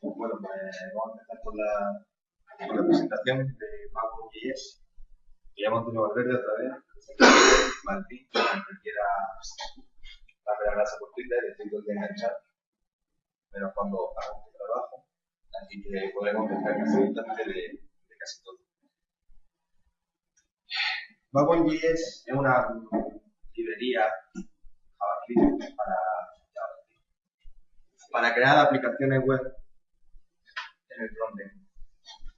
Bueno, pues vamos a empezar con la presentación de Mago.js. Me llamo Antonio Valverde otra vez, Martín, quien quiera darme la gracia por Twitter, estoy todo el día enganchado, menos cuando hago este trabajo, así que podemos empezar absolutamente de casi todo. Mago.js es una librería JavaScript para crear aplicaciones web en el frontend.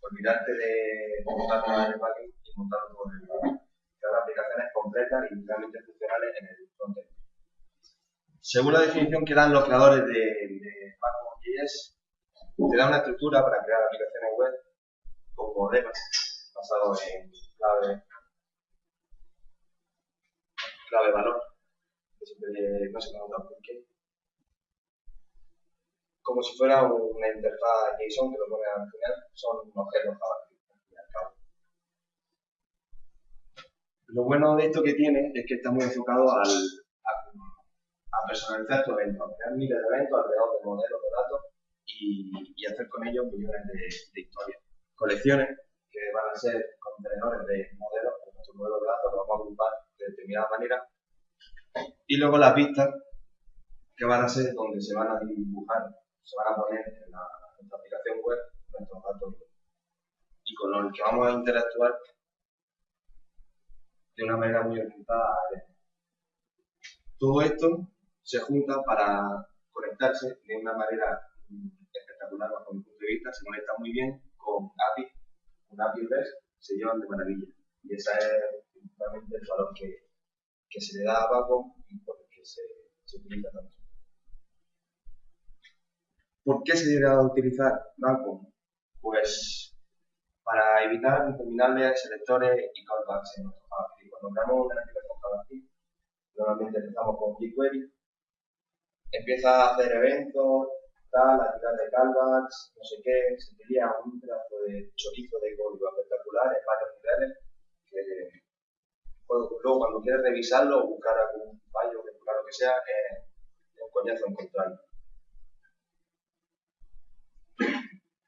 Olvidarte de montar nada en el backend y montarlo todo en el backend. Crear aplicaciones completas y realmente funcionales en el frontend. Según la definición que dan los creadores de Mago.js, te da una estructura para crear aplicaciones web con modelos basados en clave-valor, que siempre no se me ha dado por qué. Como si fuera una interfaz JSON que lo pone al final, son objetos JavaScript al fin y al cabo. Lo bueno de esto que tiene es que está muy enfocado a personalizar tu evento, a crear miles de eventos alrededor de modelos de datos y hacer con ellos millones de historias. Colecciones que van a ser contenedores de modelos, de nuestros modelos de datos, los vamos a agrupar de determinada manera. Y luego las vistas que van a ser donde se van a dibujar, se van a poner en nuestra aplicación web nuestros datos y con los que vamos a interactuar de una manera muy orientada a él. Todo esto se junta para conectarse de una manera espectacular bajo mi punto de vista, se conecta muy bien con API, un API REST, se llevan de maravilla. Y ese es principalmente el valor que se le da a Backbone y por el que se utiliza tanto. ¿Por qué se debería utilizar Backbone? Pues para evitar interminables selectores y callbacks en nuestro JavaScript. Cuando creamos una aplicación JavaScript, normalmente empezamos con jQuery, empieza a hacer eventos, a tirar de callbacks, no sé qué, se sería un pedazo de chorizo de código espectacular en varios niveles, que luego cuando quieres revisarlo o buscar algún fallo, buscar lo que sea, es un coñazo encontrarlo.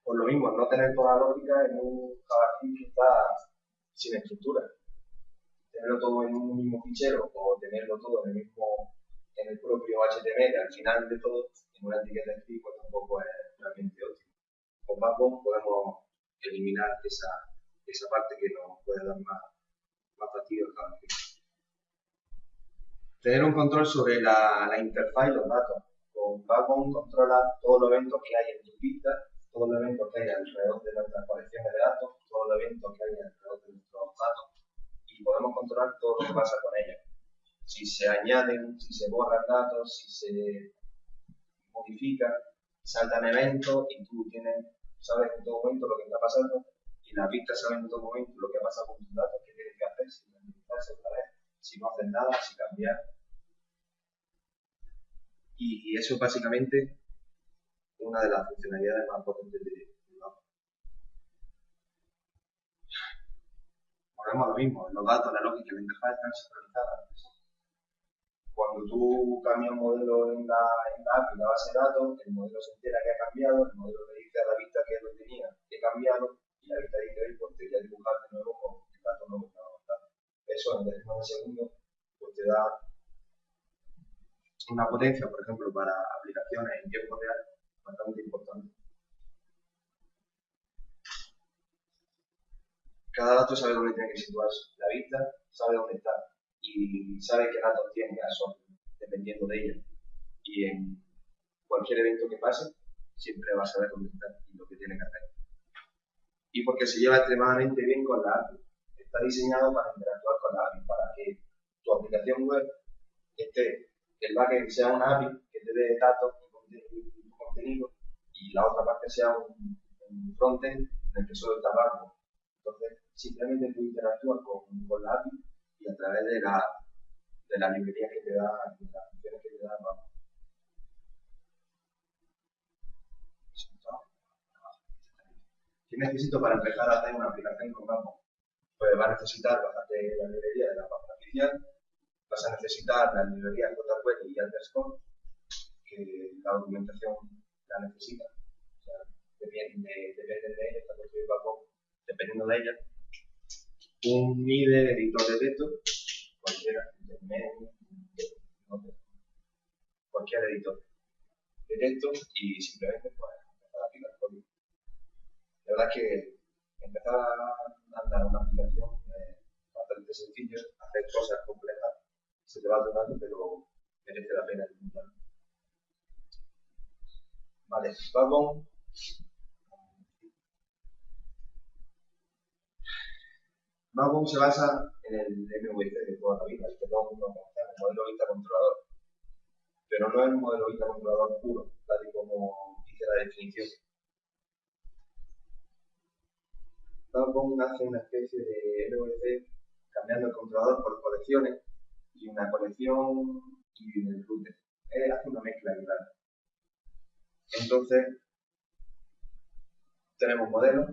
Por lo mismo, no tener toda la lógica en un JavaScript que está sin estructura. Tenerlo todo en un mismo fichero o tenerlo todo en el propio HTML al final de todo, en una etiqueta de script, pues tampoco es realmente óptimo. Con Backbone podemos eliminar esa parte que nos puede dar más fastidio al JavaScript. Tener un control sobre la interfaz y los datos. Con Backbone controla todos los eventos que hay en tu pista, todos los eventos que hay alrededor de nuestras colecciones de datos, todos los eventos que hay alrededor de nuestros datos y podemos controlar todo lo que pasa con ellos. Si se añaden, si se borran datos, si se modifican, saltan eventos y tú sabes en todo momento lo que está pasando y la pista sabe en todo momento lo que ha pasado con tus datos, qué tienes que hacer, si modificarse otra vez, si no hacer nada, si cambiar. Y eso es básicamente una de las funcionalidades más potentes de Backbone. Volvemos a lo mismo, los datos, la lógica y la interfaz están sincronizadas. Cuando tú cambias un modelo en la API, la base de datos, el modelo se entera que ha cambiado, el modelo le dice a la vista que lo tenía, que ha cambiado, y la vista dice, oye, pues te voy a dibujar de nuevo con el dato nuevo que va a montar. Eso en décimas de segundo pues te da una potencia, por ejemplo, para aplicaciones en tiempo real bastante importante. Cada dato sabe dónde tiene que situarse. La vista sabe dónde está y sabe qué datos tiene a su dependiendo de ella. Y en cualquier evento que pase, siempre va a saber dónde está y lo que tiene que hacer. Y porque se lleva extremadamente bien con la API. Está diseñado para interactuar con la API, para que tu aplicación web el backend sea una API que te dé datos y contenido, y la otra parte sea un frontend en el que solo está Backbone. Entonces, simplemente tú interactúas con la API y a través de la librería que te da, de las funciones que te da Backbone. ¿Qué necesito para empezar a hacer una aplicación con Backbone? Pues vas a necesitar bastante la librería de la página oficial, vas a necesitar la librería jQuery y underscore, que la documentación la necesita. O sea, una de ellas, un IDE editor de texto, cualquiera, internet, no sé, cualquier editor de texto y simplemente pues empezar a aplicar código. La verdad es que empezar a andar una aplicación es bastante sencillo, hacer cosas complejas se te va tocando, pero merece la pena intentarlo. Vale, Backbone. Backbone se basa en el MVC de toda la vida, el que todo el mundo conoce, el modelo vista controlador. Pero no es un modelo vista controlador puro, tal y como dice la definición. Backbone hace una especie de MVC cambiando el controlador por colecciones y una colección y el router. Hace una mezcla claro. Entonces, tenemos modelos,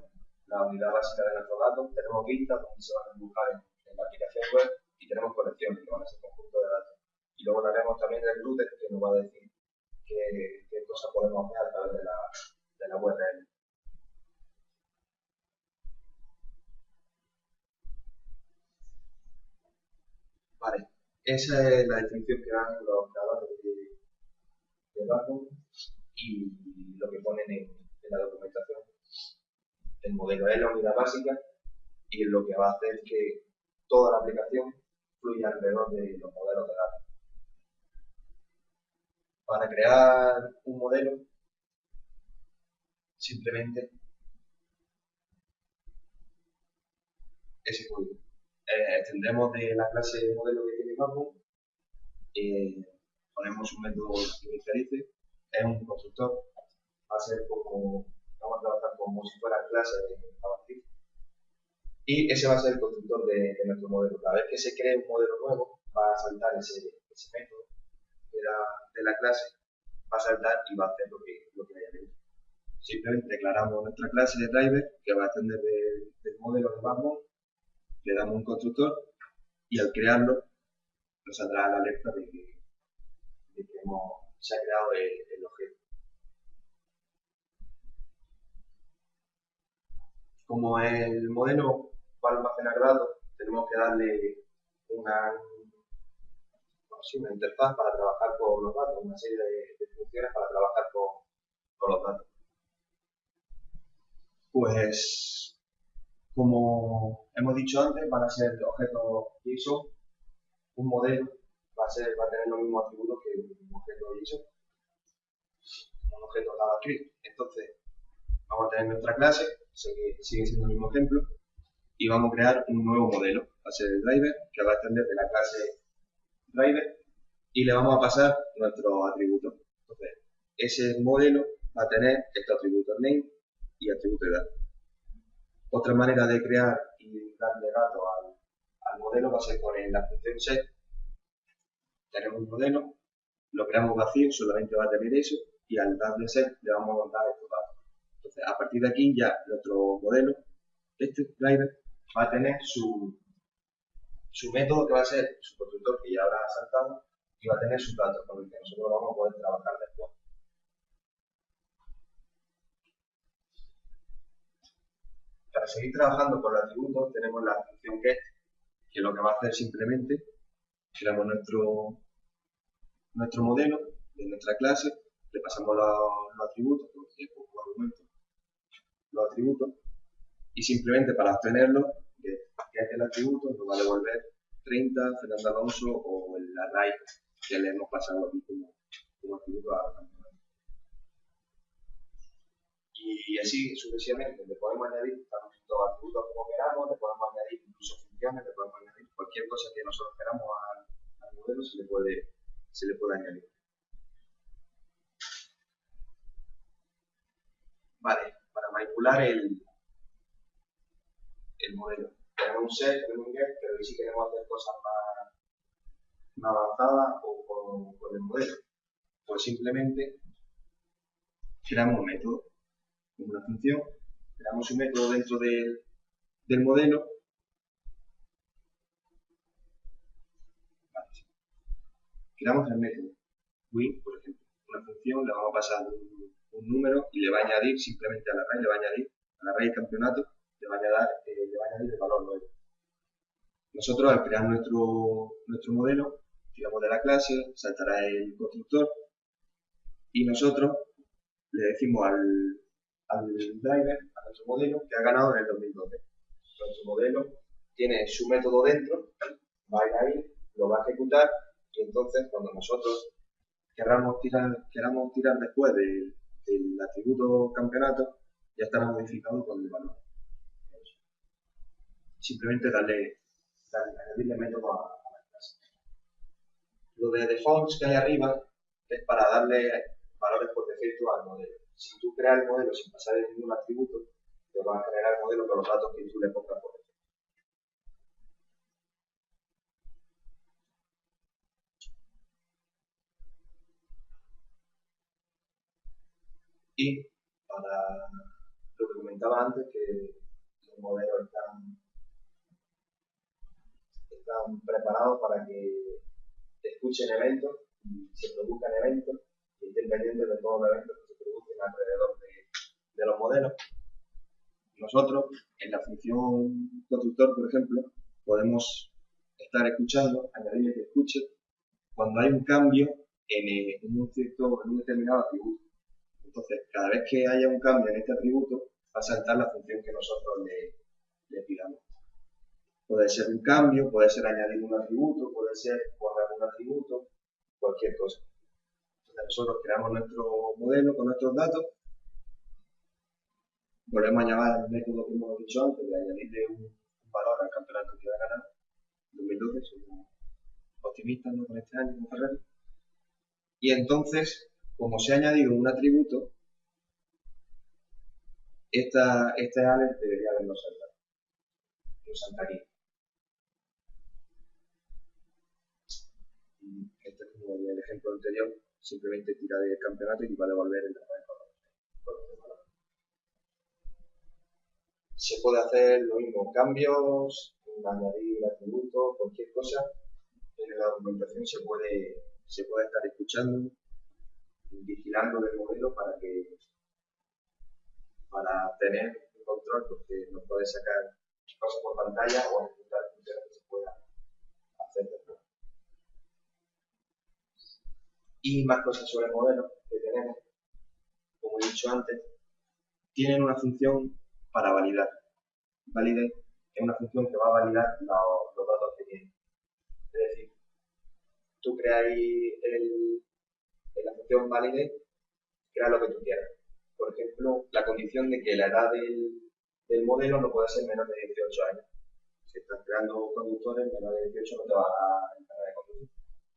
la unidad básica de nuestros datos, tenemos vistas donde se van a dibujar en la aplicación web y tenemos colecciones que van a ser conjuntos de datos. Y luego hablaremos también del router que nos va a decir qué cosas podemos hacer a través de la URL. Vale, esa es la definición que dan los creadores de Backbone y lo que ponen en la documentación. El modelo es la unidad básica y es lo que va a hacer que toda la aplicación fluya alrededor de los modelos de datos. Para crear un modelo, simplemente ese código. Extendemos de la clase modelo que tiene Backbone, ponemos un método que inicialice, es un constructor, va a ser como, vamos a trabajar como si fuera clase de JavaScript. Y ese va a ser el constructor de nuestro modelo. Cada vez que se cree un modelo nuevo, va a saltar ese método de la clase, va a saltar y va a hacer lo que haya dentro. Simplemente declaramos nuestra clase de driver que va a extender del modelo de Backbone, le damos un constructor y al crearlo nos saldrá la alerta de que se ha creado el objeto. Como el modelo va a almacenar datos, tenemos que darle una interfaz para trabajar con los datos, una serie de funciones para trabajar con los datos. Pues, como hemos dicho antes, van a ser objetos JSON. Un modelo va a tener los mismos atributos que un objeto JSON, un objeto JavaScript. Entonces, vamos a tener nuestra clase, sigue siendo el mismo ejemplo, y vamos a crear un nuevo modelo. Va a ser el driver, que va a extender de la clase driver, y le vamos a pasar nuestros atributos. Entonces, ese modelo va a tener estos atributos name y atributo edad. Otra manera de crear y darle datos al modelo va a ser con la función set. Tenemos un modelo, lo creamos vacío, solamente va a tener eso, y al darle set le vamos a dar estos datos. Entonces, a partir de aquí ya nuestro modelo, este driver, va a tener su método que va a ser su constructor que ya habrá saltado y va a tener sus datos con los que nosotros vamos a poder trabajar después. Para seguir trabajando con los atributos tenemos la función get, que lo que va a hacer simplemente, creamos nuestro modelo de nuestra clase, le pasamos los atributos, como argumento, los atributos, y simplemente para obtenerlo, get el atributo nos va a devolver 30, Fernando Alonso o el array que le hemos pasado aquí como atributo a la campeonato. Y así sucesivamente, le podemos añadir tanto atributos como queramos, le podemos añadir incluso funciones, le podemos añadir cualquier cosa que nosotros queramos al modelo, se le puede añadir. Vale, para manipular el modelo. Tenemos un set, tenemos un get, pero si queremos hacer cosas más avanzadas o con el modelo, pues simplemente creamos un método, una función, creamos un método dentro del modelo. Vale. Creamos el método win, por ejemplo, una función, le vamos a pasar un número y le va a añadir simplemente al array, le va a añadir al array campeonato, le va a añadir le va a añadir el valor nuevo. Nosotros al crear nuestro modelo, tiramos de la clase, saltará el constructor y nosotros le decimos al driver, a nuestro modelo, que ha ganado en el 2012. Nuestro modelo tiene su método dentro, va a ir ahí, lo va a ejecutar y entonces cuando nosotros queramos tirar después del atributo campeonato, ya estará modificado con el valor. Simplemente añadirle método a la clase. Lo de defaults que hay arriba es para darle valores por defecto al modelo. Si tú creas el modelo sin pasar ningún atributo, te va a generar el modelo con los datos que tú le pongas por defecto. Y para lo que comentaba antes, que los modelos están preparados para que escuchen eventos y se produzcan eventos y estén pendientes de todos los eventos que se producen alrededor de los modelos. Nosotros, en la función constructor, por ejemplo, podemos estar escuchando, añadirle que escuche cuando hay un cambio en un determinado atributo. Entonces, cada vez que haya un cambio en este atributo, va a saltar la función que nosotros le pidamos. Puede ser un cambio, puede ser añadir un atributo, puede ser borrar un atributo, cualquier cosa. Entonces, nosotros creamos nuestro modelo con nuestros datos, volvemos a llamar el método que hemos dicho antes de añadirle un valor al campeonato que ha ganado. En 2012 somos optimistas, ¿no?, con este año con Ferrari. Y entonces, como se ha añadido un atributo, este alert debería habernos saltado. Nos saltaría. Este es como el ejemplo anterior, simplemente tira del campeonato y va a devolver el valor. Se puede hacer lo mismo, cambios, añadir atributos, cualquier cosa. En la documentación se puede estar escuchando, vigilando el modelo para tener un control, porque nos puede sacar cosas por pantalla o ejecutar funciones que se puedan hacer después. Y más cosas sobre el modelo que tenemos, como he dicho antes, tienen una función para validar. Validate es una función que va a validar los datos que tiene. Es decir, tú creas en la función validate, crea lo que tú quieras. Por ejemplo, la condición de que la edad del modelo no puede ser menor de 18 años. Si estás creando conductores, menor de 18 no te va a encargar de conducir.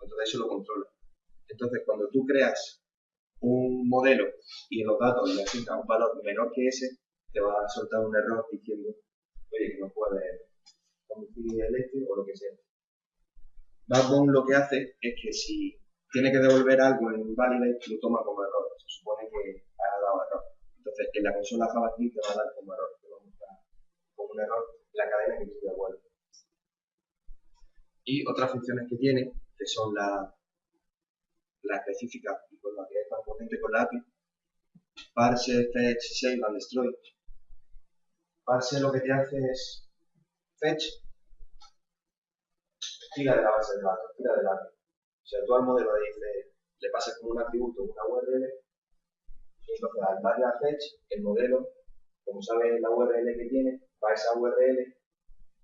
Entonces eso lo controla. Entonces, cuando tú creas un modelo y en los datos le asignas un valor menor que ese, te va a soltar un error diciendo, oye, que no puedes conducir eléctrico o lo que sea. Backbone lo que hace es que si tiene que devolver algo en validate, lo toma como error. Se supone que ha dado error. Entonces, en la consola JavaScript te va a dar como error. Te va a mostrar como un error la cadena que tú devuelves. Y otras funciones que tiene, que son la específica y con la que es tan potente con la API, parse, fetch, save and destroy. Parse lo que te hace es fetch, tira de la base de datos, tira del API. O sea, tú al modelo le pasas como un atributo una URL, y entonces al darle a fetch, el modelo, como sabe la URL que tiene, va a esa URL,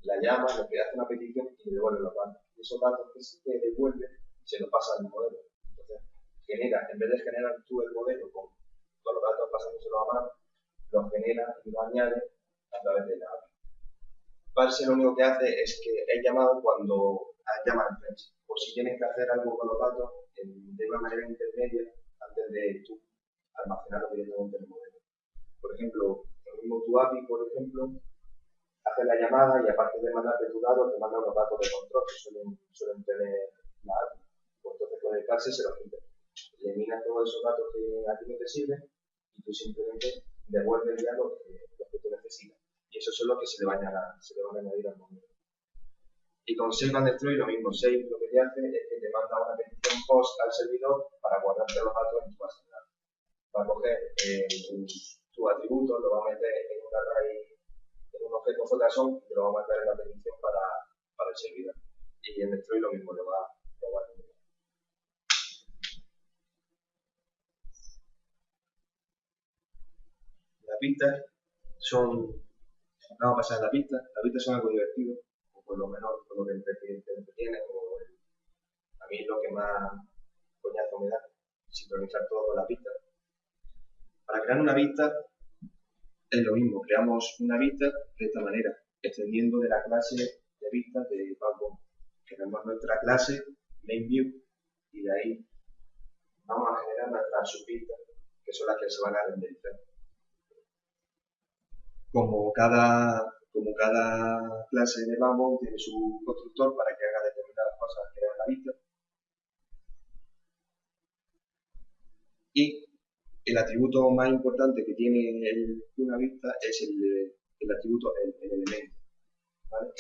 la llama, le hace una petición y le devuelve los datos. Y esos datos que devuelve se los pasa al modelo. Entonces, en vez de generar tú el modelo con los datos pasándoselo a mano, los genera y lo añade a través de la API. Parse lo único que hace es que es llamado cuando llama al fetch, por si tienes que hacer algo con los datos de una manera intermedia antes de tú almacenarlo directamente en el modelo. Por ejemplo, lo mismo tu API, por ejemplo, hace la llamada y aparte de mandarte tus datos, te manda unos datos de control que suelen tener la API. Pues entonces con el parse se los quita. Elimina todos esos datos que a ti no te sirven y tú simplemente devuelves ya los que tú necesitas. Y eso es lo que se le van a añadir al modelo. Y con Save and Destroy lo mismo. Save lo que te hace es que te manda una petición post al servidor para guardarte los datos en tu base de datos. Va a coger tu atributo, lo va a meter en un array, en un objeto son, te lo va a marcar en la petición para el servidor. Y en Destroy lo mismo, lo va a tener. Las pistas son, vamos a pasar a la pista. Las pistas son algo divertido, o por lo menos por lo que te entretiene, a mí es lo que más coñazo me da, sincronizar todo con la pista. Para crear una vista es lo mismo, creamos una vista de esta manera, extendiendo de la clase de vistas de Backbone. Creamos nuestra clase MainView y de ahí vamos a generar nuestras subvistas, que son las que se van a renderizar. Como cada clase de Backbone tiene su constructor para que haga determinadas cosas que crear la vista. Y el atributo más importante que tiene una vista es el atributo, el elemento. ¿Vale?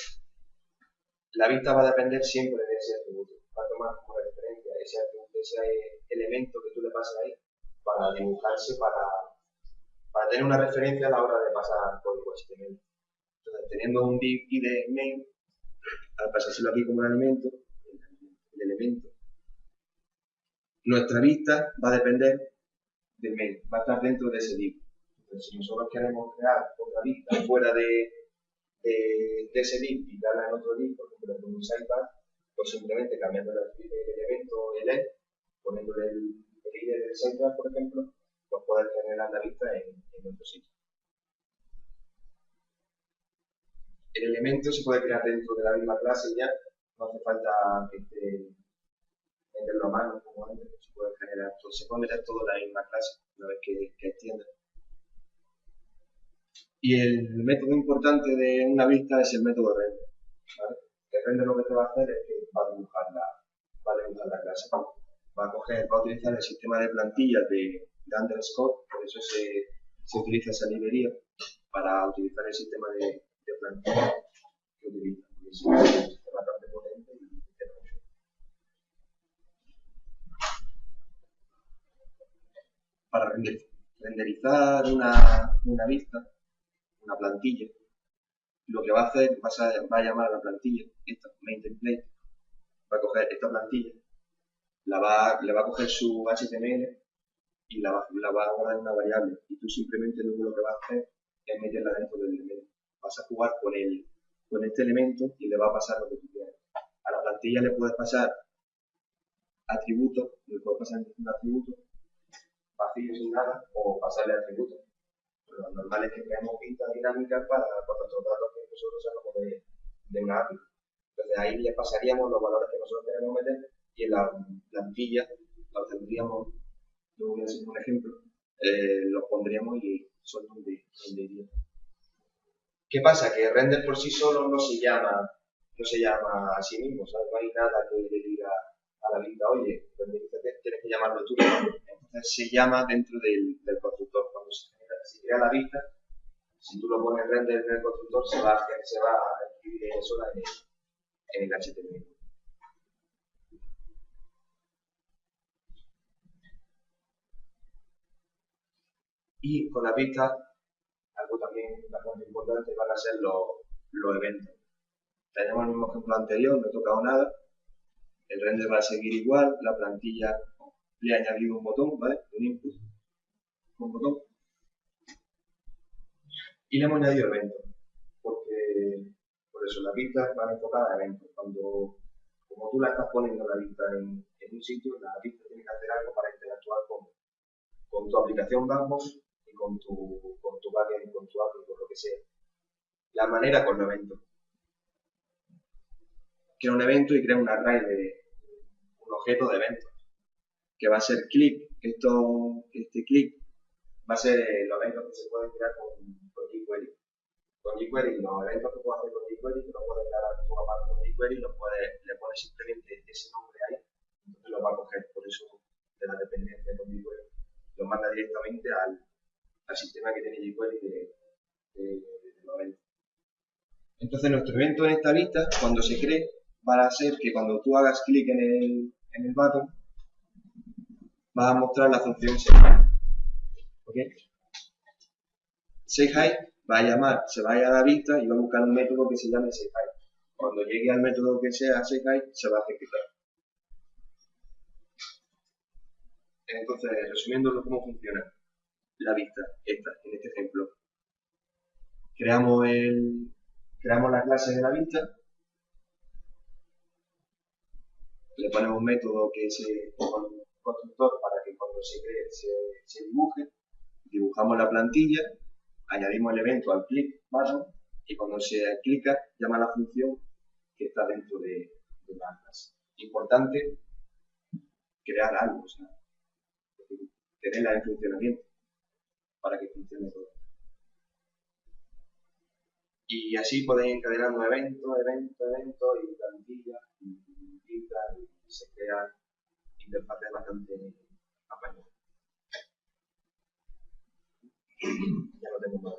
La vista va a depender siempre de ese atributo. Va a tomar como referencia ese elemento que tú le pasas ahí para dibujarse, para tener una referencia a la hora de pasar código HTML. Entonces, teniendo un div id main, al pasárselo aquí como un elemento, nuestra vista va a depender del main, va a estar dentro de ese div. Entonces, si nosotros queremos crear otra vista fuera de ese div y darla en otro div, por ejemplo, en un sidebar, pues simplemente cambiando el elemento el poniéndole el id del sidebar, por ejemplo, pues poder generar la vista en otro sitio. El elemento se puede crear dentro de la misma clase ya, no hace falta meterlo a mano como antes, se puede generar todo, se puede meter todo en la misma clase una vez que extienda. Y el método importante de una vista es el método render. ¿Vale? El render lo que te va a hacer es que va a dibujar la clase. Va a utilizar el sistema de plantillas de underscore, por eso se utiliza esa librería para utilizar el sistema de plantillas que utiliza. Es un sistema bastante potente y funciona mucho. Para renderizar una vista, una plantilla, lo que va a hacer, va a llamar a la plantilla, esta main template, va a coger esta plantilla, le va a coger su HTML y la va a guardar en una variable, y tú simplemente luego lo que vas a hacer es meterla dentro del elemento. Vas a jugar con este elemento y le va a pasar lo que tú quieras. A la plantilla le puedes pasar atributos, le puedes pasar un atributo vacío sin nada, o pasarle atributos. Lo normal es que creamos pistas dinámicas para nuestros datos que nosotros sacamos de una API. Entonces ahí le pasaríamos los valores que nosotros queremos meter y en la plantilla los tendríamos, yo voy a hacer un ejemplo, los pondríamos y son donde iría. ¿Qué pasa? Que render por sí solo no se llama a sí mismo, ¿sabes? No hay nada que le diga a la vista, oye, tienes que llamarlo tú. Entonces se llama dentro del constructor. Cuando se crea la vista, si tú lo pones render en el constructor, se va a escribir ella sola en el HTML. Y con la vista, algo también bastante importante van a ser los eventos. Tenemos el mismo ejemplo anterior, no he tocado nada. El render va a seguir igual, la plantilla le he añadido un botón, ¿vale? Un input, un botón. Y le hemos añadido eventos, porque por eso las vistas van enfocadas a eventos. Como tú la estás poniendo la vista en un sitio, la vista tiene que hacer algo para interactuar con tu aplicación Backbone y con tu backend, con tu API, con lo que sea. La manera con los eventos. Crea un evento y crea un array un objeto de eventos, que va a ser click. Este click va a ser los eventos que se pueden crear con jQuery. Con jQuery, los eventos que puedes hacer con jQuery, que los puedes crear tú aparte con jQuery, le pones simplemente ese nombre ahí, entonces lo va a coger. Por eso, de la dependencia con jQuery, lo manda directamente al sistema que tiene jQuery de los eventos. Entonces, nuestro evento en esta vista, cuando se cree, va a ser que cuando tú hagas clic en el botón, va a mostrar la función set. ¿Ok? SafeHide va a llamar, se va a ir a la vista y va a buscar un método que se llame SafeHide. Cuando llegue al método que sea SafeHide, se va a ejecutar. Entonces, resumiendo cómo funciona la vista, en este ejemplo. Creamos la clase de la vista, le ponemos un método que es un constructor para que cuando se cree se dibuje, dibujamos la plantilla, añadimos el evento al click button y cuando se clica llama a la función que está dentro de la clase. Importante crear algo, o sea, tenerla en funcionamiento para que funcione todo. Y así podéis encadenando eventos y plantillas y se crean interfaces bastante apañadas. Ya lo tengo más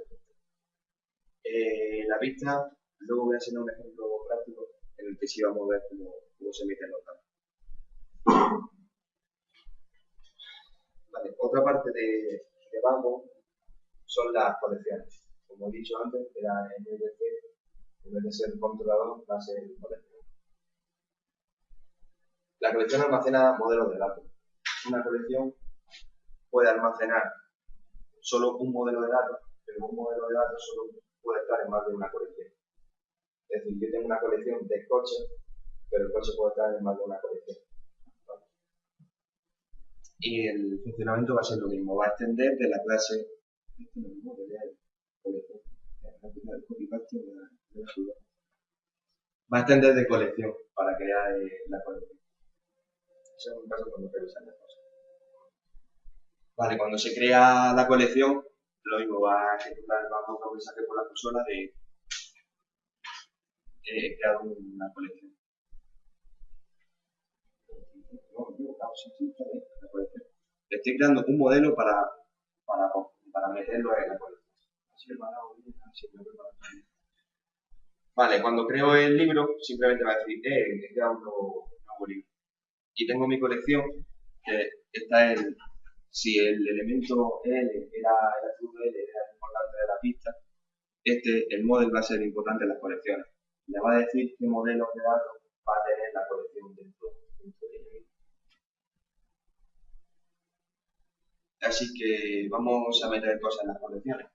de la vista, luego voy a hacer un ejemplo práctico en el que sí vamos a ver cómo se emiten los datos. Vale, otra parte de Bamboo son las colecciones. Como he dicho antes, era MVC, en vez de ser controlador, va a ser colección. La colección almacena modelos de datos. Una colección puede almacenar solo un modelo de datos, pero un modelo de datos solo puede estar en más de una colección. Es decir, yo tengo una colección de coches, pero el coche puede estar en más de una colección. ¿Vale? Y el funcionamiento va a ser lo mismo, va a extender de la clase. Va a extender de colección para crear la colección. Ese es un caso cuando revisan las cosas. Vale, cuando se crea la colección, lo mismo va a ejecutar, vamos a un mensaje por la consola de crear una colección. Le estoy creando un modelo para meterlo en la colección. Vale, cuando creo el libro, simplemente va a decir, he creado un nuevo libro. Y tengo mi colección, que está en, si el elemento L el atributo L era importante de la pista, el model va a ser importante en las colecciones. Le va a decir qué modelos de datos va a tener la colección dentro de ella. Así que vamos a meter cosas en las colecciones.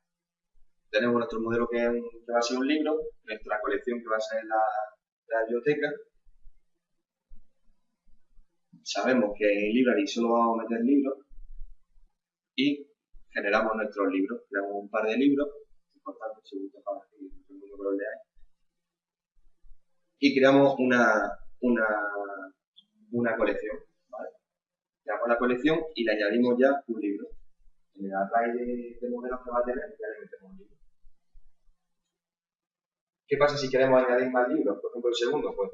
Tenemos nuestro modelo que va a ser un libro, nuestra colección que va a ser la biblioteca. Sabemos que en library solo vamos a meter libros y generamos nuestros libros. Creamos un par de libros, importante, segundo para que todo el mundo lo lea. Y creamos una colección. ¿Vale? Creamos la colección y le añadimos ya un libro. En el array de modelos que va a tener, ya le metemos un libro. ¿Qué pasa si queremos añadir más libros? Por ejemplo, el segundo, pues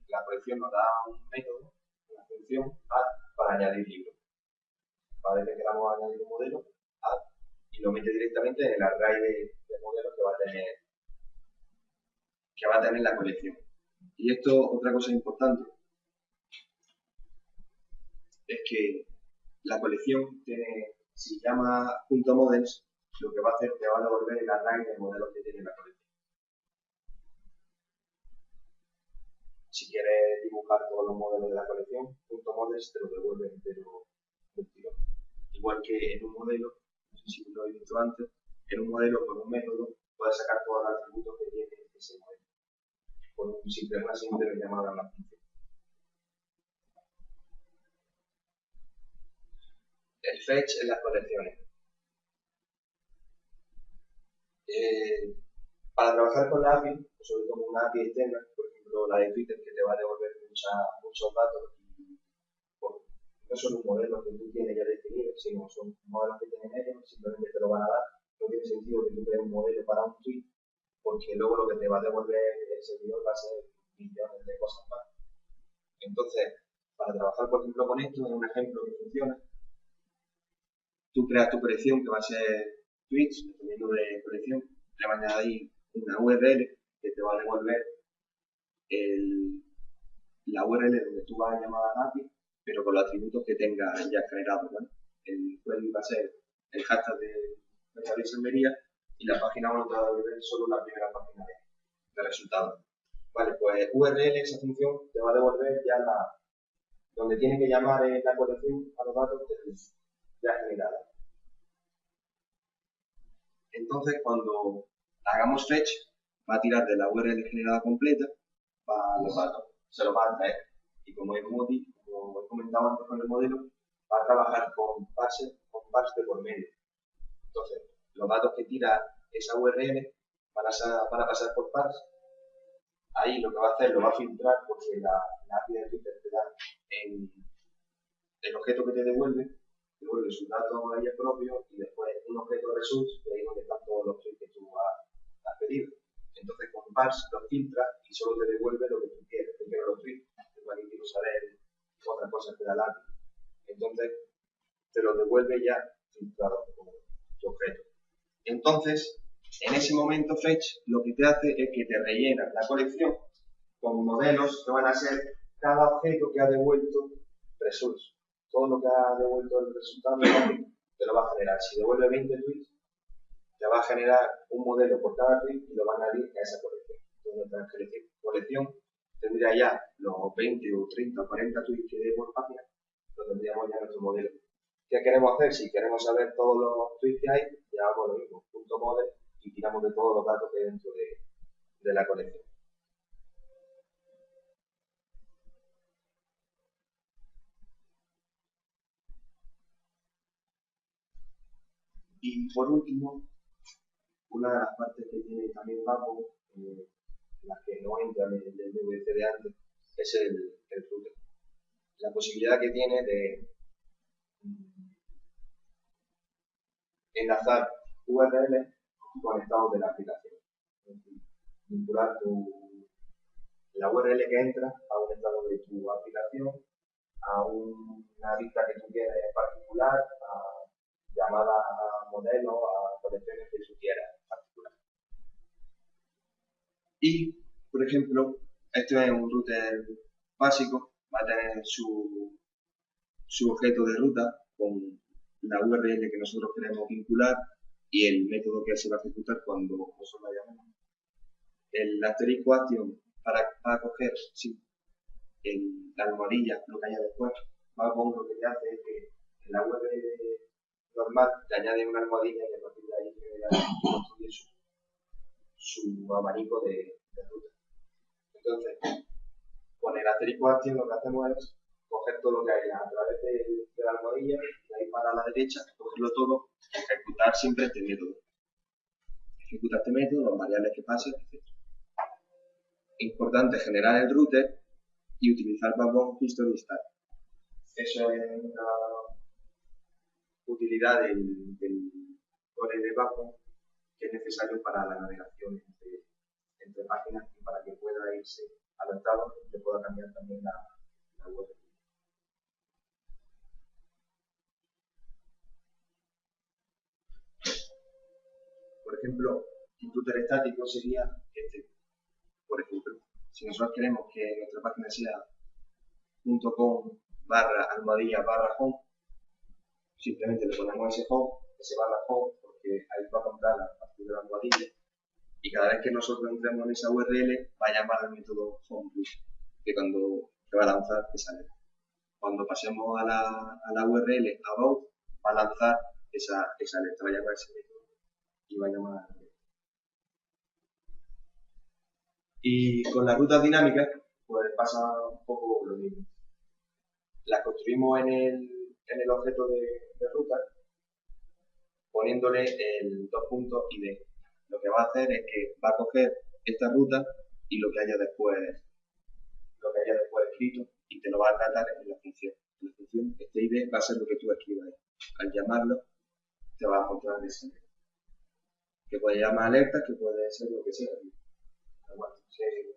la colección nos da un método, una función, add, para añadir libros. Cada vez que queramos añadir un modelo, add, y lo mete directamente en el array de modelos que va a tener la colección. Y esto, otra cosa importante, es que la colección tiene, si llama .models, lo que va a hacer es que va a devolver el array de modelos que tiene la colección. Si quieres dibujar todos los modelos de la colección, .models te lo devuelve entero del tirón. Igual que en un modelo, no sé si lo he visto antes, en un modelo con un método puedes sacar todos los atributos que tiene ese modelo con una simple llamada a la función. El fetch en las colecciones. Para trabajar con la API, sobre todo con una API externa, por ejemplo la de Twitter, que te va a devolver muchos datos, y no son un modelo que tú tienes ya definido, sino son modelos que tienen ellos, simplemente te lo van a dar. No tiene sentido que tú crees un modelo para un tweet, porque luego lo que te va a devolver el servidor va a ser millones de cosas más. Entonces, para trabajar, por ejemplo, con esto, es un ejemplo que funciona. Tú creas tu colección, que va a ser tweets, dependiendo de colección, le vas a añadir una URL que te va a devolver la URL donde tú vas a llamar a la API, pero con los atributos que tengas ya generados, ¿vale? El query va a ser el hashtag de la enfermería y la página web te va a devolver solo la primera página de resultados. Vale, pues URL, esa función, te va a devolver ya donde tiene que llamar la colección a los datos ya generados. Entonces, cuando hagamos fetch, va a tirar de la URL generada completa para los datos, se los va a traer. Y como he comentado antes con el modelo, va a trabajar con parse de por medio. Entonces, los datos que tira esa URL van a pasar por parse. Ahí lo que va a hacer, lo va a filtrar porque la API de Twitter te da el objeto que te devuelve sus datos a ella propio y después un objeto resource, de ahí donde están todos los tweets que tú has pedido. Entonces con parse los filtras y solo te devuelve lo que tú quieres. Primero los tweets, después quiero saber otras cosas que da la API. Entonces te los devuelve ya filtrado como tu objeto. Entonces, en ese momento fetch lo que te hace es que te rellena la colección con modelos que van a ser cada objeto que ha devuelto resource. Todo lo que ha devuelto el resultado te lo va a generar. Si devuelve 20 tweets, te va a generar un modelo por cada tweet y lo van a añadir a esa colección. Entonces, nuestra colección tendría ya los 20 o 30 o 40 tweets que dé por página, lo tendríamos ya en nuestro modelo. ¿Qué queremos hacer? Si queremos saber todos los tweets que hay, llamamos lo mismo, punto model, y tiramos de todos los datos que hay dentro de la colección. Y por último, una de las partes que tiene también Backbone, las que no entran en el MVC de antes, es el router. La posibilidad que tiene de enlazar URLs con estados de la aplicación. Vincular la URL que entra a un estado de tu aplicación, a una vista que tú quieres en particular, a llamadas a modelos, a colecciones que tú quieras en particular. Y, por ejemplo, esto es un router básico, va a tener su objeto de ruta con la URL que nosotros queremos vincular y el método que se va a ejecutar cuando nosotros la llamemos. El asterisco action para coger la almohadilla, lo que haya después, Backbone lo que te hace es que en la URL normal te añade una almohadilla y a partir de ahí construye su abanico de ruta. Entonces, con el asterisco action lo que hacemos es coger todo lo que hay a través de la almohadilla, de ahí para la derecha, cogerlo todo, ejecutar siempre este método. Ejecuta este método, las variables que pasen, etc. Importante generar el router y utilizar Backbone History Start. Eso es una utilidad del core de Backbone que es necesario para la navegación entre páginas y para que pueda irse adaptado y que pueda cambiar también la web. Por ejemplo, un router estático sería este. Por ejemplo, si nosotros queremos que nuestra página sea .com/almohadilla/home, simplemente le ponemos ese /home, porque ahí va a contar a partir de la almohadilla, y cada vez que nosotros entremos en esa URL va a llamar al método home que cuando se va a lanzar esa letra. Cuando pasemos a la URL about, va a lanzar esa letra, va a llamar ese método y va a llamar a la letra. Y con las rutas dinámicas, pues pasa un poco lo mismo. Las construimos en el objeto de ruta, poniéndole el dos puntos ID. Lo que va a hacer es que va a coger esta ruta y lo que haya después escrito y te lo va a tratar en la función. En la función, este ID va a ser lo que tú escribas. Al llamarlo, te va a mostrar ese ID. Que puede llamar alerta, que puede ser lo que sea. Bueno,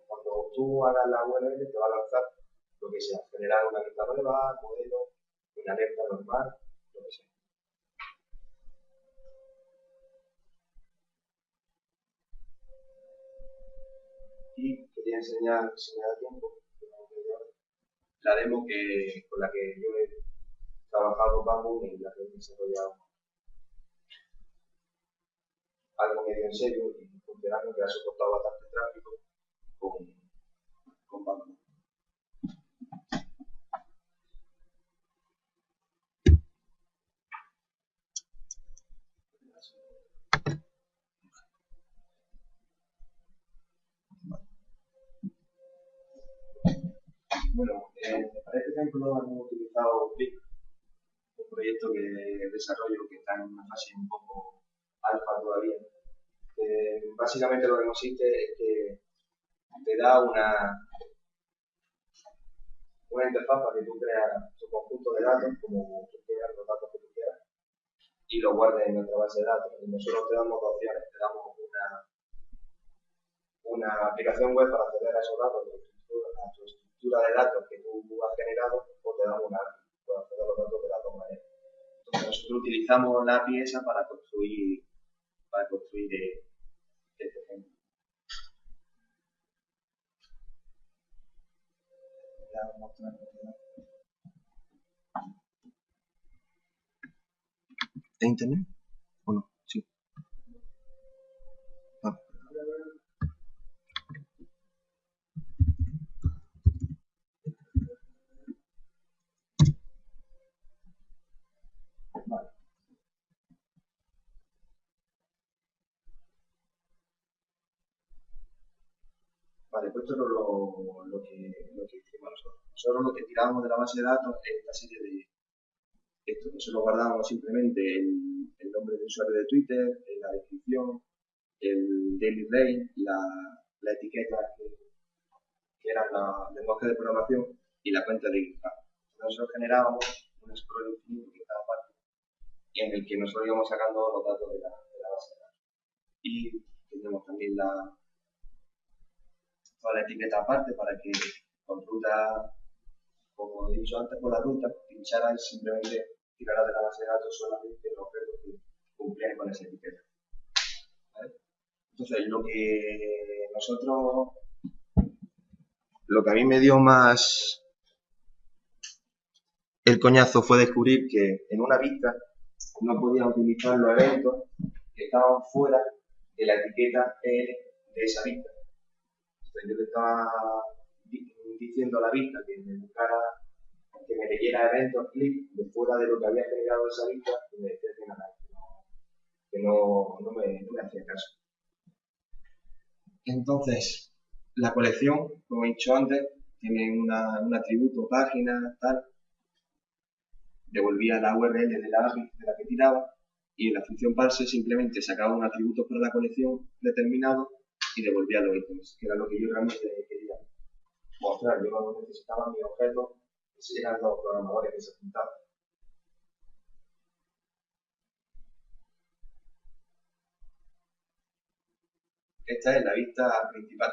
cuando tú hagas la URL, te va a lanzar lo que sea, generar una lista nueva, modelo, una alerta normal, lo que sea. Y quería enseñar, si me da tiempo, la demo con la que yo he trabajado Backbone y la que he desarrollado algo medio en serio y funcionando, que ha soportado bastante tráfico con Batman. Bueno, para este ejemplo hemos utilizado Click, un proyecto de desarrollo que está en una fase un poco alfa todavía. Básicamente lo que consiste es que te da una interfaz para que tú creas tu conjunto de datos, como tú quieras, los datos que tú quieras, y lo guardes en nuestra base de datos. Y nosotros te damos dos opciones, te damos una aplicación web para acceder a esos datos, a tu estructura de datos que tú has generado, o te damos una API para acceder a los datos de las dos maneras. Entonces nosotros utilizamos la API esa para construir este ejemplo. ¿De internet? ¿O no? Sí. Ah. Vale. Vale, pues esto es lo que hicimos nosotros. Nosotros lo que tiramos de la base de datos es esta serie de esto. Nosotros guardamos simplemente el nombre de usuario de Twitter, la descripción, el daily rate, la etiqueta que eran los lenguajes de programación y la cuenta de GitHub. Nosotros generábamos un scroll infinito que cada parte y en el que nosotros íbamos sacando los datos de la base de datos. Y tenemos también toda la etiqueta aparte para que con ruta, como he dicho antes, con la ruta, pinchara y simplemente tirara de la base de datos solamente los objetos que cumplían con esa etiqueta. ¿Vale? Entonces, lo que a mí me dio más el coñazo fue descubrir que en una vista no podía utilizar los eventos que estaban fuera de la etiqueta de esa vista. Entonces yo le estaba diciendo a la vista que me buscara, que me leyera eventos, clic, de fuera de lo que había generado esa vista, y me decía que no me hacía caso. Entonces, la colección, como he dicho antes, tiene un atributo, página, tal, devolvía la URL de la API de la que tiraba, y en la función parse simplemente sacaba un atributo para la colección determinado y devolvía los ítems, que era lo que yo realmente quería mostrar. Yo cuando necesitaba mis objetos, eran los programadores que se juntaban. Esta es la vista principal,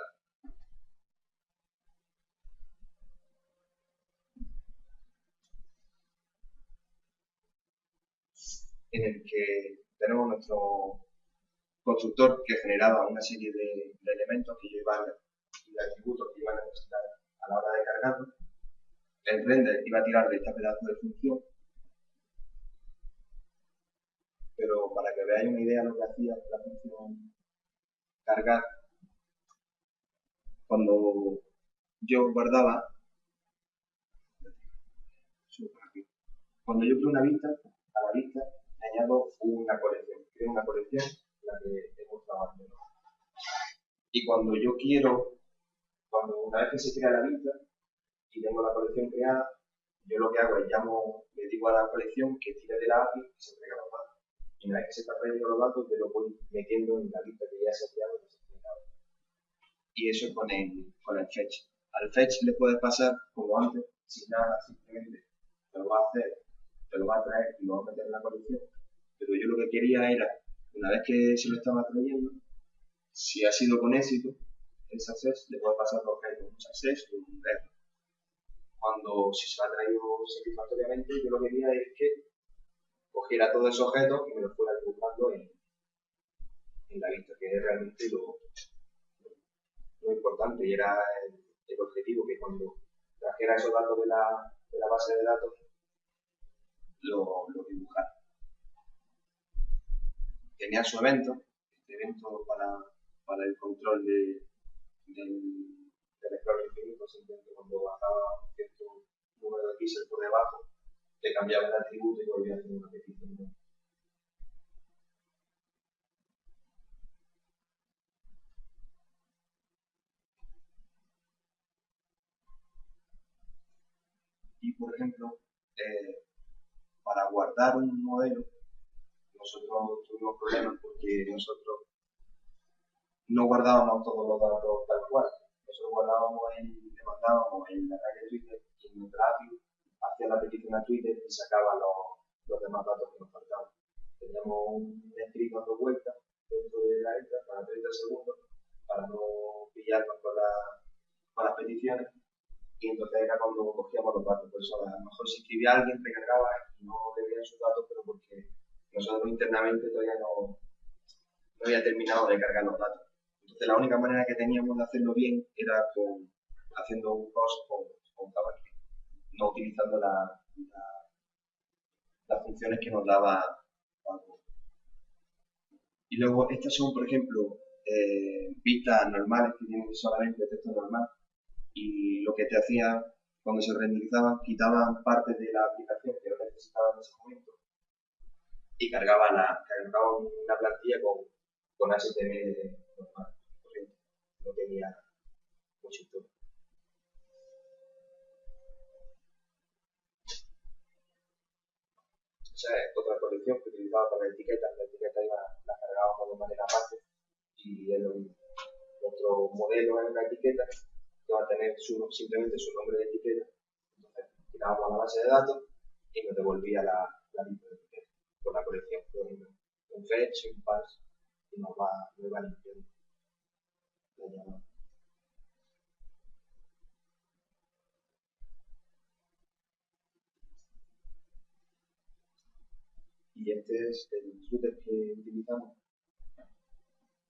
en el que tenemos nuestro constructor que generaba una serie de elementos que yo iba y de atributos que iban a necesitar a la hora de cargarlo. El render iba a tirar de este pedazo de función, pero para que veáis una idea de lo que hacía la función cargar, cuando yo guardaba, cuando yo creo una vista, a la vista le añado una colección, creo una colección, la que hemos trabajado. Y cuando yo quiero, una vez que se crea la vista y tengo la colección creada, yo lo que hago es le digo a la colección que tire de la API y se entrega los datos. Y una vez que se está trayendo los datos, yo lo voy metiendo en la lista que ya se ha creado y se ha creado. Y eso con el fetch. Al fetch le puedes pasar, como antes, sin nada, simplemente te lo va a hacer, te lo va a traer y lo va a meter en la colección. Pero yo lo que quería era, una vez que se lo estaba trayendo, si ha sido con éxito, el success le puede pasar los objetos, un success y un error. Cuando si se lo ha traído satisfactoriamente, yo lo que quería es que cogiera todos esos objetos y me los fuera dibujando en la vista, que es realmente lo importante y era el objetivo, que cuando trajera esos datos de la base de datos, lo dibujara. Tenía su evento, evento para el control del explorer infinito, simplemente cuando bajaba un cierto número de píxeles por debajo, te cambiaba el atributo y volvía a hacer una petición. Y por ejemplo, para guardar un modelo, nosotros tuvimos problemas porque nosotros no guardábamos todos los datos tal cual. Nosotros le mandábamos en la calle Twitter y en nuestra API hacía la petición a Twitter y sacaba los demás datos que nos faltaban. Teníamos un script dando vueltas dentro de la ENTRA para 30 segundos para no pillarnos con las peticiones, y entonces era cuando cogíamos los datos. Por eso a lo mejor si escribía alguien recargaba y no le veían sus datos, pero porque nosotros internamente todavía no había terminado de cargar los datos. Entonces la única manera que teníamos de hacerlo bien era haciendo un host con JavaScript, no utilizando las funciones que nos daba Pango. Y luego estas son, por ejemplo, vistas normales que tienen solamente texto normal, y lo que te hacía cuando se renderizaban, quitaban partes de la aplicación que no necesitaban en ese momento y cargaban una plantilla con HTML normal, corriente. No tenía mucho historia. Esa es otra colección que utilizaba para la etiqueta. La etiqueta la cargábamos de manera aparte y es lo mismo. Nuestro modelo es una etiqueta que va a tener simplemente su nombre de etiqueta. Entonces, tirábamos a la base de datos y nos devolvía la lista de etiquetas con la colección. Un fetch, un parse, y nos va limpiando la llamada. Y este es el footer que utilizamos.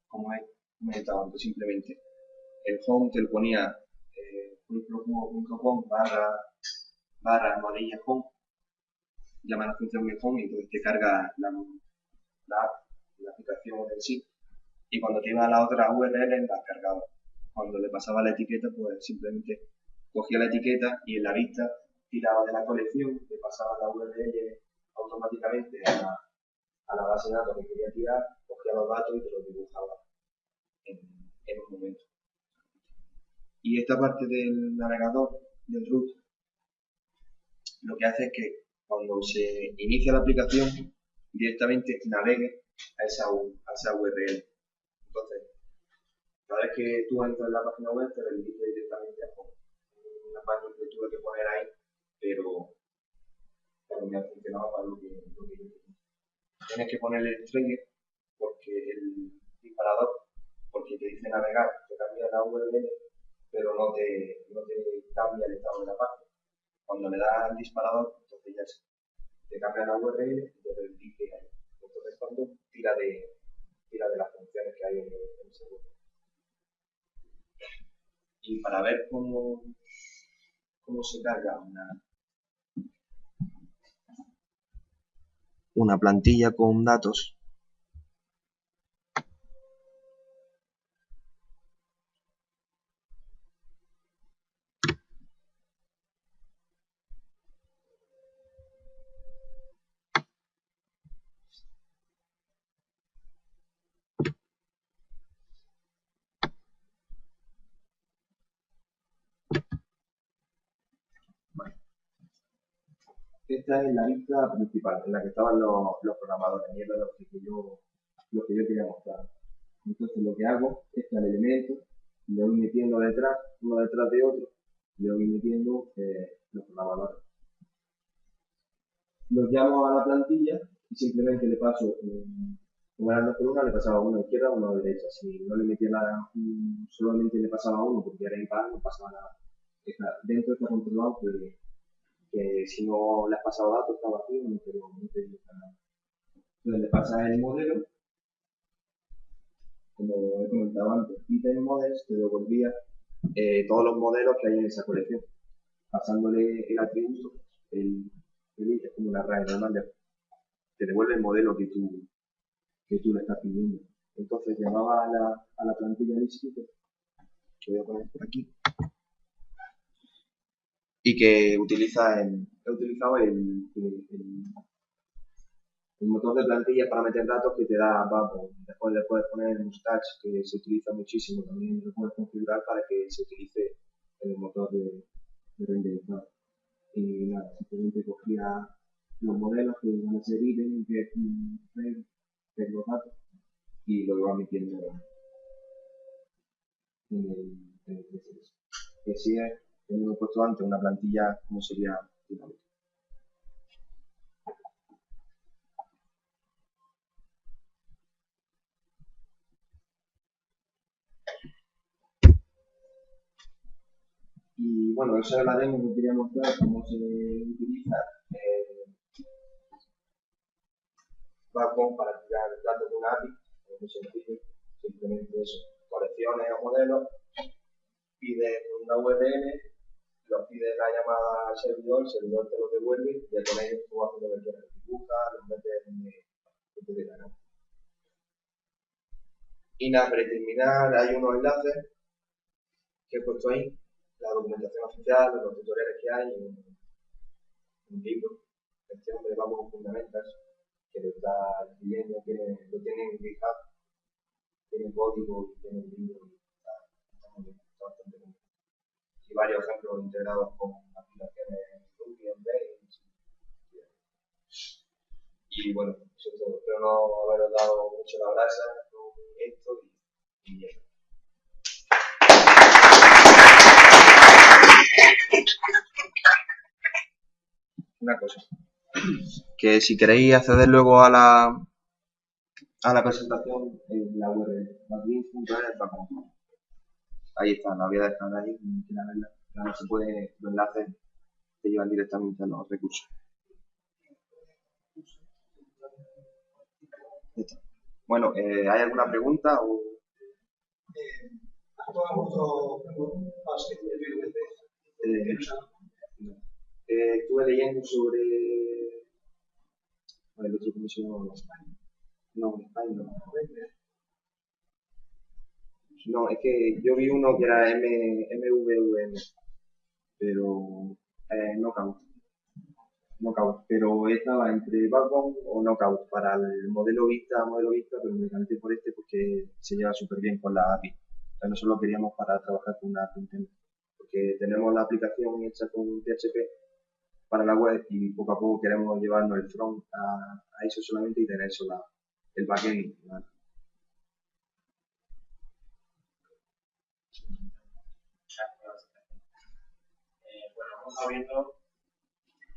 Como he comentado antes, simplemente el home te lo ponía .com barra almohadilla home, llama la función de home y entonces te carga la app, la aplicación en sí, y cuando te iba a la otra URL la cargaba. Cuando le pasaba la etiqueta, pues simplemente cogía la etiqueta y en la vista tiraba de la colección, le pasaba la URL automáticamente a la base de datos que quería tirar, cogía los datos y te los dibujaba en un momento. Y esta parte del navegador, del root, lo que hace es que cuando se inicia la aplicación, directamente navegue a esa URL. Entonces, cada vez que tú entras en la página web, te redirige directamente a home. Una página que tuve que poner ahí, pero me ha funcionado para lo que yo quería. Tienes que ponerle el trigger, porque el disparador, porque te dice navegar, te cambia la URL, pero no te cambia el estado de la página. Cuando le das al disparador, entonces ya te cambia la URL y te redirige ahí. Entonces cuando tira de las funciones que hay en el segundo. Y para ver cómo se carga una plantilla con datos, esta es la lista principal en la que estaban los programadores y era lo que yo quería mostrar. Entonces lo que hago es que al elemento le voy metiendo detrás, uno detrás de otro, le voy metiendo los programadores. Los llamo a la plantilla y simplemente le paso, como eran dos columnas, le pasaba uno a la izquierda, uno a la derecha. Si no le metía nada, solamente le pasaba uno porque era impar, no pasaba nada. Dentro está controlado que si no le has pasado datos está vacío, no te dice nada. Entonces le pasas el modelo, como he comentado antes, item models te devolvía todos los modelos que hay en esa colección, pasándole el atributo, el es como una array normal, te devuelve el modelo que tú le estás pidiendo. Entonces llamaba a la plantilla List, que voy a poner por aquí, y que he utilizado el motor de plantilla para meter datos que te da Babel. Después le puedes poner el mustache, que se utiliza muchísimo, también lo puedes configurar para que se utilice el motor de renderizado. Y nada, simplemente cogía los modelos que van a ser idem, que es un de los datos, y lo iba metiendo en el proceso. Que si es, hemos puesto antes una plantilla, ¿cómo sería dinámica? Y bueno, eso es la demo que quería mostrar, cómo se utiliza Backbone para tirar datos de un API, es muy sencillo, simplemente eso, colecciones o modelos, pide una URL, los pide la llamada al servidor, el servidor te lo devuelve y ya con ellos tú haces lo que quieras, dibujas, los metes donde te dé la gana. Y nada, para terminar, hay unos enlaces que he puesto ahí, la documentación oficial, los tutoriales que hay, un libro, este hombre vamos fundamentos, que lo está escribiendo, lo tiene en GitHub, tiene código y tiene un libro y está muy bien, está bastante bien. Y varios ejemplos integrados con aplicaciones Ruby, on Rails. Y bueno, eso es todo. Espero no haberos dado mucho la brasa con esto y eso. Una cosa, que si queréis acceder luego a la presentación, la URL, maglinks.es, ahí está, la voy a dejar ahí, quien verla. Claro, se puede, los enlaces te llevan directamente a los recursos. Bueno, ¿hay alguna pregunta? O... estuve leyendo sobre el otro comisión. No, España. No, es que yo vi uno que era MVVM, pero Knockout. Knockout, pero estaba entre Backbone o Knockout para el modelo Vista, pero me decanté por este porque se lleva súper bien con la API. O sea, nosotros lo queríamos para trabajar con una API, porque tenemos la aplicación hecha con PHP para la web y poco a poco queremos llevarnos el front a eso solamente y tener eso el backend. ¿Vale? Bueno, vamos a viendo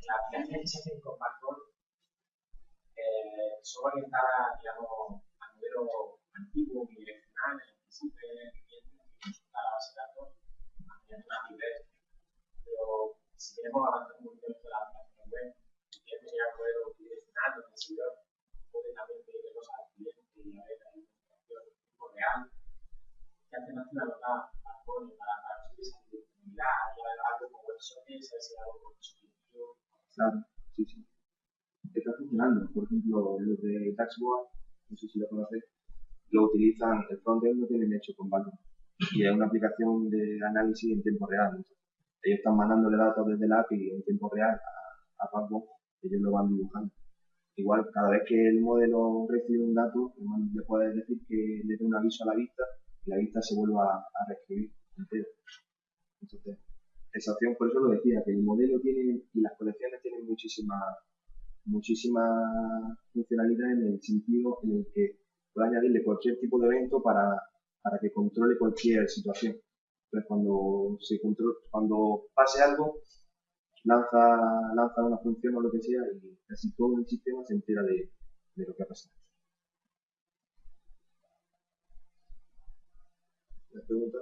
la aplicación que se hace con Backbone solo orientada, digamos, a modelo antiguo, bidireccional, en el que siempre el cliente consulta la base de datos mediante una API. Pero si queremos avanzar un poquito en la aplicación web, queremos llegar a un modelo bidireccional, donde el servidor puede también pedir cosas al cliente y a ver la información en tiempo real, que alternativa nos da Backbone para conseguir esa disponibilidad, llevar algo con WebSockets, a ver si hay algo con dispositivo. Claro, sí, sí. Está funcionando. Por ejemplo, los de Dashboard, no sé si lo conoces, lo utilizan, el frontend lo tienen hecho con Backbone. Y es una aplicación de análisis en tiempo real. Entonces, ellos están mandándole datos desde la API en tiempo real a Backbone, ellos lo van dibujando. Igual, cada vez que el modelo recibe un dato, le puedes decir que le dé un aviso a la vista y la vista se vuelva a reescribir entero. Entonces, esa opción, por eso lo decía, que el modelo tiene y las colecciones tienen muchísima funcionalidad en el sentido en el que puede añadirle cualquier tipo de evento para que controle cualquier situación. Entonces, cuando pase algo, lanza una función o lo que sea y casi todo el sistema se entera de lo que ha pasado. ¿La pregunta?